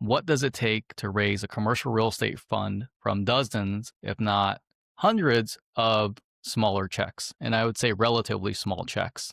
what does it take to raise a commercial real estate fund from dozens, if not hundreds of smaller checks? And I would say relatively small checks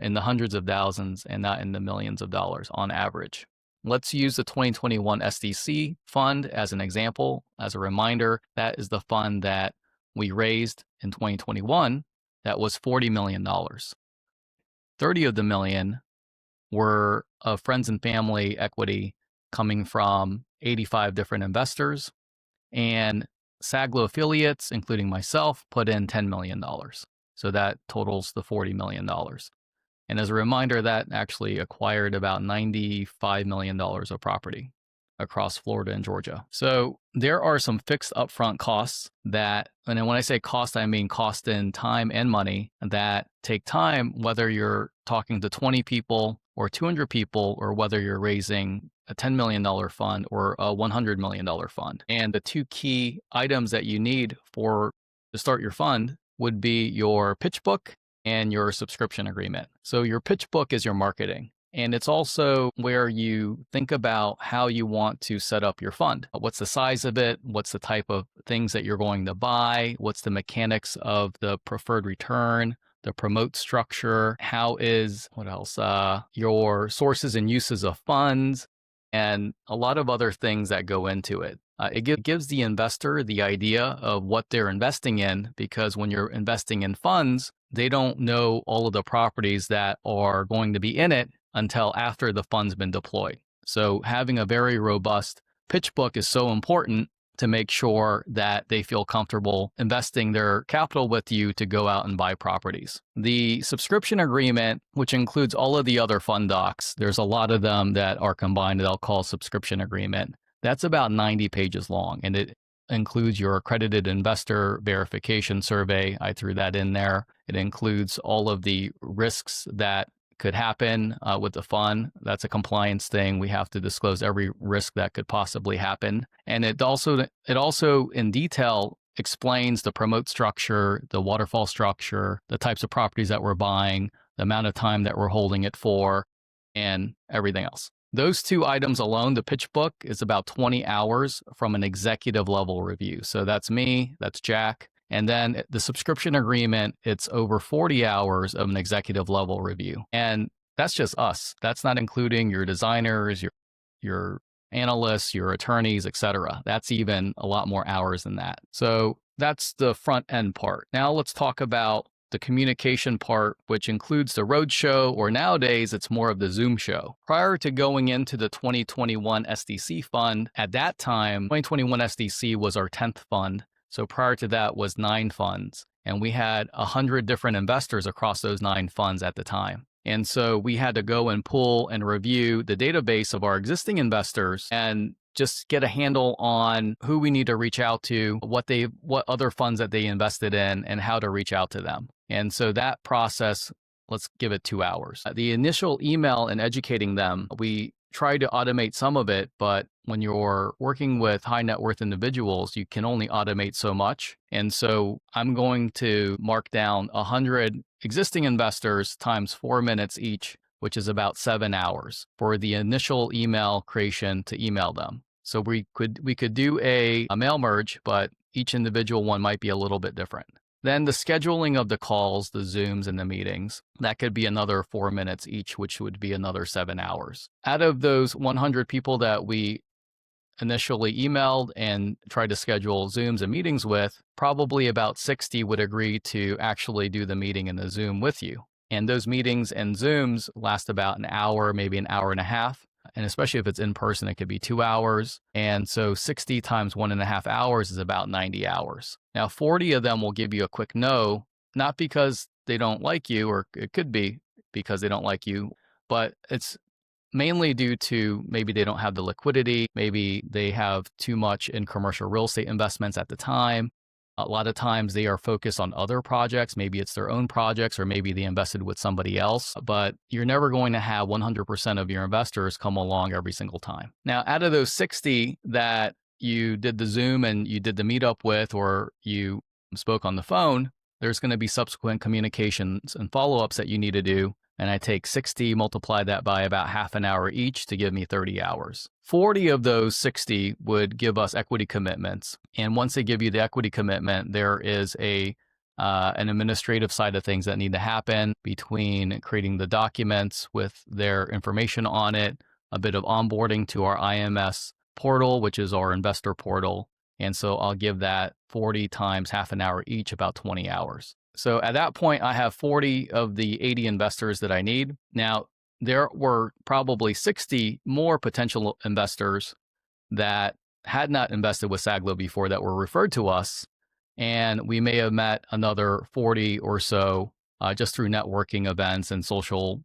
in the hundreds of thousands and not in the millions of dollars on average. Let's use the 2021 SDC Fund as an example. As a reminder, that is the fund that we raised in 2021 that was $40 million. 30 of the million were of friends and family equity coming from 85 different investors, and Saglo affiliates, including myself, put in $10 million. So that totals the $40 million. And as a reminder, that actually acquired about $95 million of property across Florida and Georgia. So there are some fixed upfront costs that, and when I say cost, I mean cost in time and money, that take time, whether you're talking to 20 people or 200 people, or whether you're raising a $10 million fund or a $100 million fund. And the two key items that you need to start your fund would be your Pitchbook and your subscription agreement. So your Pitchbook is your marketing. And it's also where you think about how you want to set up your fund. What's the size of it? What's the type of things that you're going to buy? What's the mechanics of the preferred return? The promote structure? How is, what else? Your sources and uses of funds, and a lot of other things that go into it. It gives the investor the idea of what they're investing in, because when you're investing in funds, they don't know all of the properties that are going to be in it until after the fund's been deployed. So having a very robust Pitchbook is so important to make sure that they feel comfortable investing their capital with you to go out and buy properties. The subscription agreement, which includes all of the other fund docs, there's a lot of them that are combined that I'll call subscription agreement. That's about 90 pages long, and it includes your accredited investor verification survey. I threw that in there. It includes all of the risks that could happen with the fund. That's a compliance thing. We have to disclose every risk that could possibly happen. And it also in detail explains the promote structure, the waterfall structure, the types of properties that we're buying, the amount of time that we're holding it for, and everything else. Those two items alone, the Pitchbook is about 20 hours from an executive level review. So that's me, that's Jack. And then the subscription agreement, it's over 40 hours of an executive level review. And that's just us. That's not including your designers, your analysts, your attorneys, etc. That's even a lot more hours than that. So that's the front end part. Now let's talk about the communication part, which includes the roadshow, or nowadays it's more of the Zoom show. Prior to going into the 2021 SDC fund, at that time, 2021 SDC was our 10th fund. So prior to that was 9 funds, and we had 100 different investors across those 9 funds at the time. And so we had to go and pull and review the database of our existing investors and just get a handle on who we need to reach out to, what other funds that they invested in, and how to reach out to them. And so that process, let's give it 2 hours. The initial email and educating them, we try to automate some of it, but when you're working with high net worth individuals, you can only automate so much. And so I'm going to mark down 100 existing investors times 4 minutes each, which is about 7 hours for the initial email creation to email them. So we could do a mail merge, but each individual one might be a little bit different. Then the scheduling of the calls, the Zooms and the meetings, that could be another 4 minutes each, which would be another 7 hours. Out of those 100 people that we initially emailed and tried to schedule Zooms and meetings with, probably about 60 would agree to actually do the meeting in the Zoom with you. And those meetings and Zooms last about an hour, maybe an hour and a half. And especially if it's in person, it could be 2 hours. And so 60 times 1.5 hours is about 90 hours. Now, 40 of them will give you a quick no, not because they don't like you, or it could be because they don't like you, but it's mainly due to maybe they don't have the liquidity, maybe they have too much in commercial real estate investments at the time. A lot of times they are focused on other projects. Maybe it's their own projects, or maybe they invested with somebody else, but you're never going to have 100% of your investors come along every single time. Now, out of those 60 that you did the Zoom and you did the meetup with, or you spoke on the phone, there's going to be subsequent communications and follow-ups that you need to do and I take 60, multiply that by about half an hour each to give me 30 hours. 40 of those 60 would give us equity commitments. And once they give you the equity commitment, there is an administrative side of things that need to happen between creating the documents with their information on it, a bit of onboarding to our IMS portal, which is our investor portal. And so I'll give that 40 times half an hour each, about 20 hours. So at that point, I have 40 of the 80 investors that I need. Now, there were probably 60 more potential investors that had not invested with Saglo before that were referred to us. And we may have met another 40 or so just through networking events and social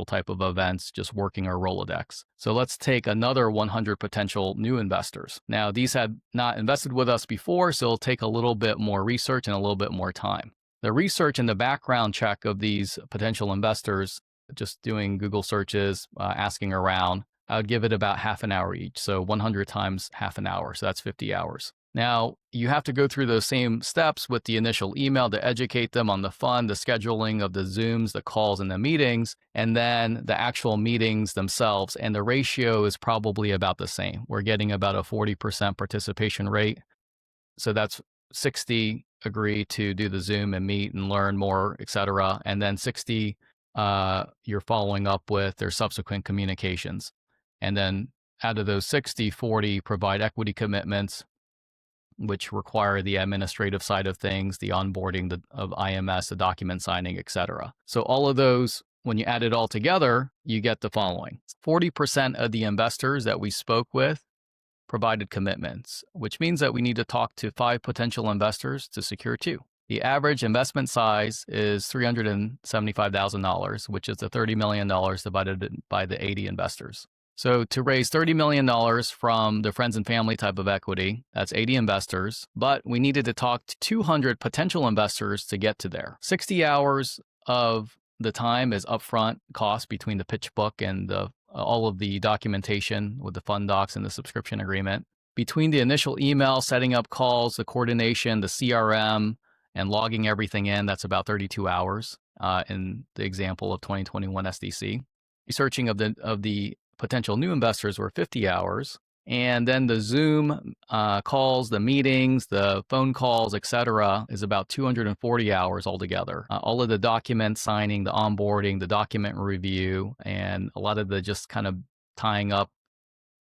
type of events, just working our Rolodex. So let's take another 100 potential new investors. Now, these had not invested with us before, so it'll take a little bit more research and a little bit more time. The research and the background check of these potential investors, just doing Google searches, asking around, I would give it about half an hour each. So 100 times half an hour. So that's 50 hours. Now, you have to go through those same steps with the initial email to educate them on the fund, the scheduling of the Zooms, the calls, and the meetings, and then the actual meetings themselves. And the ratio is probably about the same. We're getting about a 40% participation rate. So that's 60 agree to do the Zoom and meet and learn more, et cetera. And then 60 you're following up with their subsequent communications. And then out of those 60, 40 provide equity commitments, which require the administrative side of things, the onboarding of IMS, the document signing, et cetera. So all of those, when you add it all together, you get the following. 40% of the investors that we spoke with provided commitments, which means that we need to talk to 5 potential investors to secure 2. The average investment size is $375,000, which is the $30 million divided by the 80 investors. So to raise $30 million from the friends and family type of equity, that's 80 investors, but we needed to talk to 200 potential investors to get to there. 60 hours of the time is upfront cost between the Pitchbook and all of the documentation with the fund docs and the subscription agreement. Between the initial email, setting up calls, the coordination, the CRM, and logging everything in, that's about 32 hours in the example of 2021 SDC. Researching of the potential new investors were 50 hours. And then the Zoom calls, the meetings, the phone calls, et cetera, is about 240 hours altogether. All of the document signing, the onboarding, the document review, and a lot of the just kind of tying up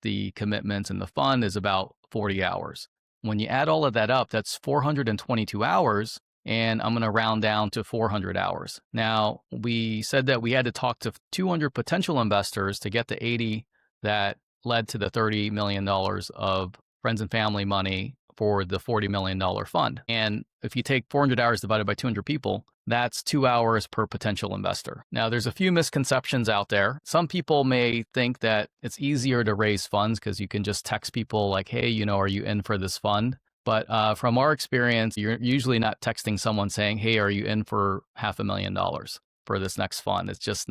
the commitments and the fund is about 40 hours. When you add all of that up, that's 422 hours. And I'm going to round down to 400 hours. Now, we said that we had to talk to 200 potential investors to get the 80 that led to the $30 million of friends and family money for the $40 million fund. And if you take 400 hours divided by 200 people, that's 2 hours per potential investor. Now, there's a few misconceptions out there. Some people may think that it's easier to raise funds because you can just text people like, hey, are you in for this fund? But from our experience, you're usually not texting someone saying, hey, are you in for $500,000 for this next fund? It's just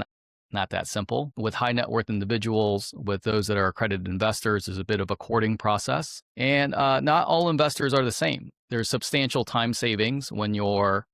not that simple. With high net worth individuals, with those that are accredited investors, there's a bit of a courting process. And not all investors are the same. There's substantial time savings when you're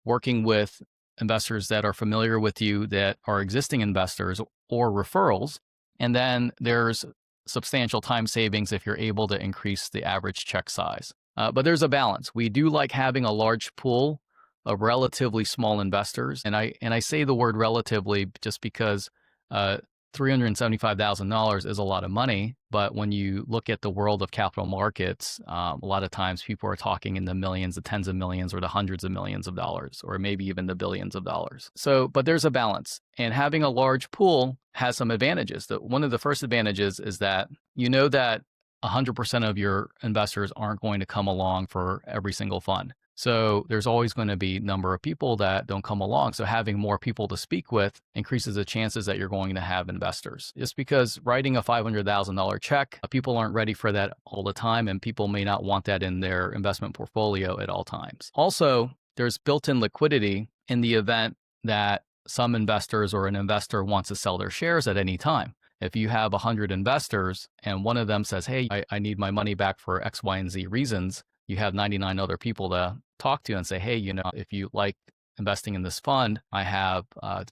working with investors that are familiar with you, that are existing investors or referrals. And then there's substantial time savings if you're able to increase the average check size. But there's a balance. We do like having a large pool of relatively small investors. And I say the word relatively just because $375,000 is a lot of money. But when you look at the world of capital markets, a lot of times people are talking in the millions, the tens of millions, or the hundreds of millions of dollars, or maybe even the billions of dollars. So, but there's a balance. And having a large pool has some advantages. One of the first advantages is that that 100% of your investors aren't going to come along for every single fund. So there's always going to be a number of people that don't come along. So having more people to speak with increases the chances that you're going to have investors. Just because writing a $500,000 check, people aren't ready for that all the time, and people may not want that in their investment portfolio at all times. Also, there's built-in liquidity in the event that some investors or an investor wants to sell their shares at any time. If you have 100 investors and one of them says, hey, I need my money back for X, Y, and Z reasons, you have 99 other people to talk to and say, hey, if you like investing in this fund. I have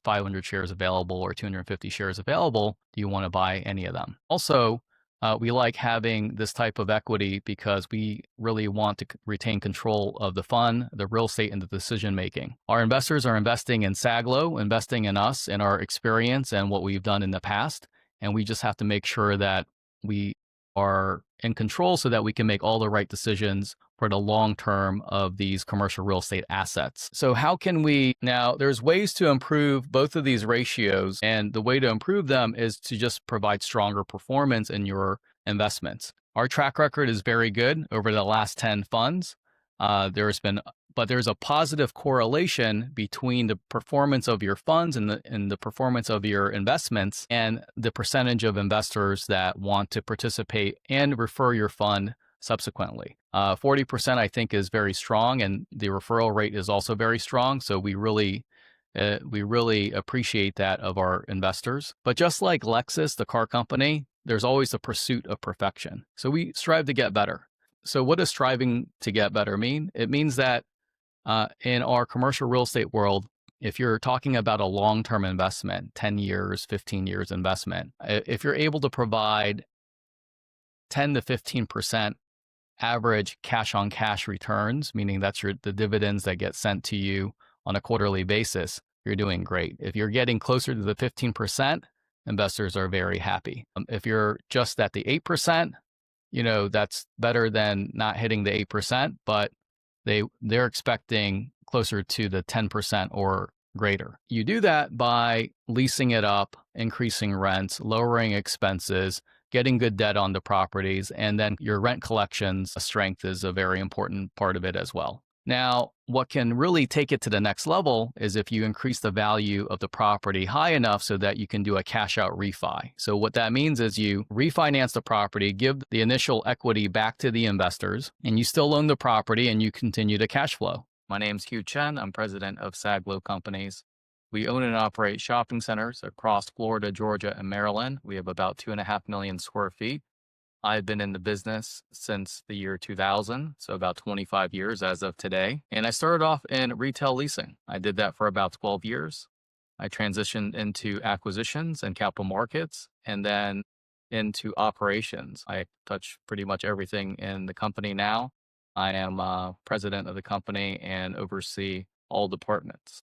500 shares available or 250 shares available. Do you want to buy any of them? Also, we like having this type of equity because we really want to retain control of the fund, the real estate, and the decision making. Our investors are investing in Saglo, investing in us, in our experience, and what we've done in the past. And we just have to make sure that we are in control so that we can make all the right decisions for the long term of these commercial real estate assets. So how can we now, there's ways to improve both of these ratios, and the way to improve them is to just provide stronger performance in your investments. Our track record is very good over the last 10 funds. But there's a positive correlation between the performance of your funds and the performance of your investments and the percentage of investors that want to participate and refer your fund subsequently. 40% I think is very strong, and the referral rate is also very strong. So we really appreciate that of our investors. But just like Lexus, the car company, there's always a pursuit of perfection. So we strive to get better. So what does striving to get better mean? It means that in our commercial real estate world, if you're talking about a long-term investment, 10 years, 15 years investment, if you're able to provide 10 to 15% average cash on cash returns, meaning that's the dividends that get sent to you on a quarterly basis, you're doing great. If you're getting closer to the 15%, investors are very happy. If you're just at the 8%, that's better than not hitting the 8%, but they're expecting closer to the 10% or greater. You do that by leasing it up, increasing rents, lowering expenses, getting good debt on the properties, and then your rent collections strength is a very important part of it as well. Now, what can really take it to the next level is if you increase the value of the property high enough so that you can do a cash out refi. So what that means is you refinance the property, give the initial equity back to the investors, and you still own the property and you continue to cash flow. My name's Hugh Chen. I'm president of Saglo Companies. We own and operate shopping centers across Florida, Georgia, and Maryland. We have about 2.5 million square feet. I've been in the business since the year 2000, so about 25 years as of today. And I started off in retail leasing. I did that for about 12 years. I transitioned into acquisitions and capital markets, and then into operations. I touch pretty much everything in the company now. I am president of the company and oversee all departments.